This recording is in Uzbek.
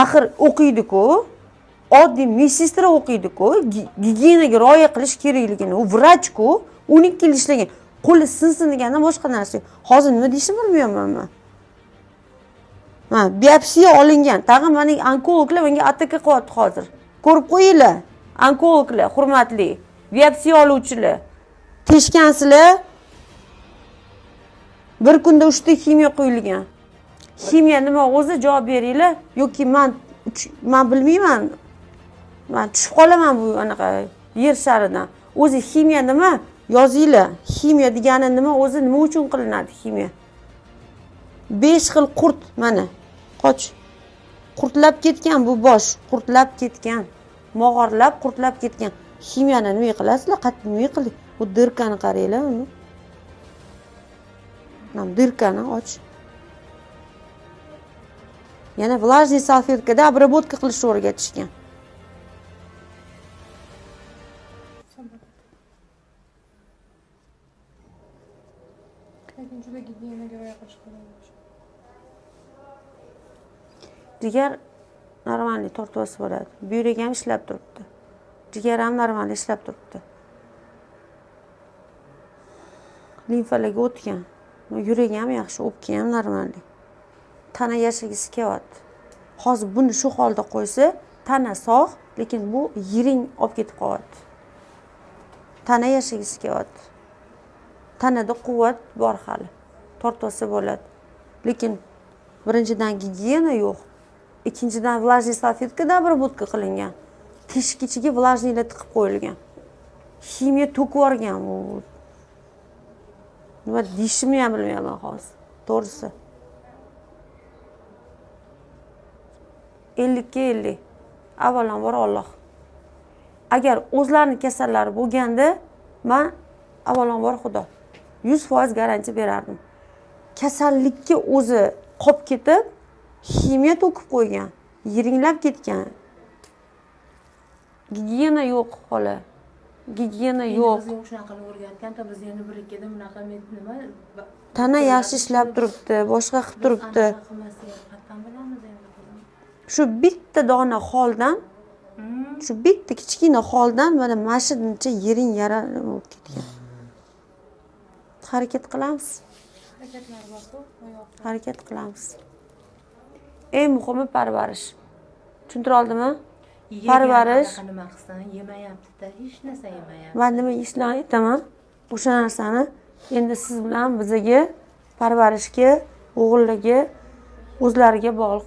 Axir o'qiydi-ku. Oddiy medsinstra o'qiydi-ku. Gigiyenaga rioya qilish kerakligini, u vrach-ku, 12 yil ishlagan. Qo'li sinsin degandan boshqa narsa. Hozir nima deyishni bilmayapman men. Ha, biopsiya olingan. Tag'in mana onkologlar menga ataka qilyapti hozir. Ko'rib qo'yinglar. Onkologlar, hurmatli, biopsiya oluvchilar. Teshkansizlar. Bir kunda 3 ta ximiya qo'yilgan. Ximiya nima o'zi javob beringlar yoki men bilmayman. Men tushib qolaman bu anaqa yer sharidan. O'zi ximiya nima? Yozinglar. Ximiya degani nima? O'zi nima uchun qilinadi ximiya? 5 xil qurt mana. Qoch. Qurtlab ketgan bu bosh, qurtlab ketgan. Mog'orlab, qurtlab ketgan. Ximiyani nima qilasizlar? Qattiq nima qiling? Bu dirkani qaranglar uni. Nam dirkani och. Yana влажный salfetkada обработка qilishni o'rgatishgan. Juda gigiyenaga rioya qilish kerak. Jigar normalniy tortibasi bo'ladi. Buyrak ham ishlab turibdi. Jigar ham normalniy ishlab turibdi. Limfalarga o'tgan. Yurak ham yaxshi, o'pka ham normalniy. Tana yashagisi kelyapti. Hozir buni shu holda qo'ysa, tana sog', lekin bu yiring olib ketib qolyapti. Tana yashagisi kelyapti. Tanada quvvat bor hali. Tortsa bo'ladi. Lekin birinchidan gigiyena yo'q. Ikkinchidan влажный salfetkada обработка qilingan. Teshik ichiga влажныйlar tiqib qo'yilgan. Ximiya to'kib yuborgan u. Nima deyishimni ham bilmayman hozir. To'g'risi. 50 ga 50. Avvalambor Alloh. Agar o'zlarining kasallari bo'lganda, men avvalambor Xudo 100% garantiya berardim. Kasallikka o'zi qolib ketib, ximiya to'kib qo'ygan, yiringlab ketgan. Gigiyena yo'q xola. Gigiyena yo'q. Biz shunaqa qilib o'rgatgan-da, biz endi bir ikkida bunaqa nima Tana yaxshi ishlab turibdi, boshqa qilib turibdi. Shu bitta dona holdan, shu bitta kichkina holdan mana mashincha yiring yaralib o'tib ketgan. Harakat qilamiz. harakatlar bor-ku, oyoq. Harakat qilamiz. Eng muhimi parvarish. Tushuntira oldimmi? Parvarish. Nima qilsan? Yemayapti-da, hech narsa yemayapti. Men nima ishlar aytaman? O'sha narsani endi siz bilan bizaga parvarishga, o'g'illarga, o'zlariga bog'liq.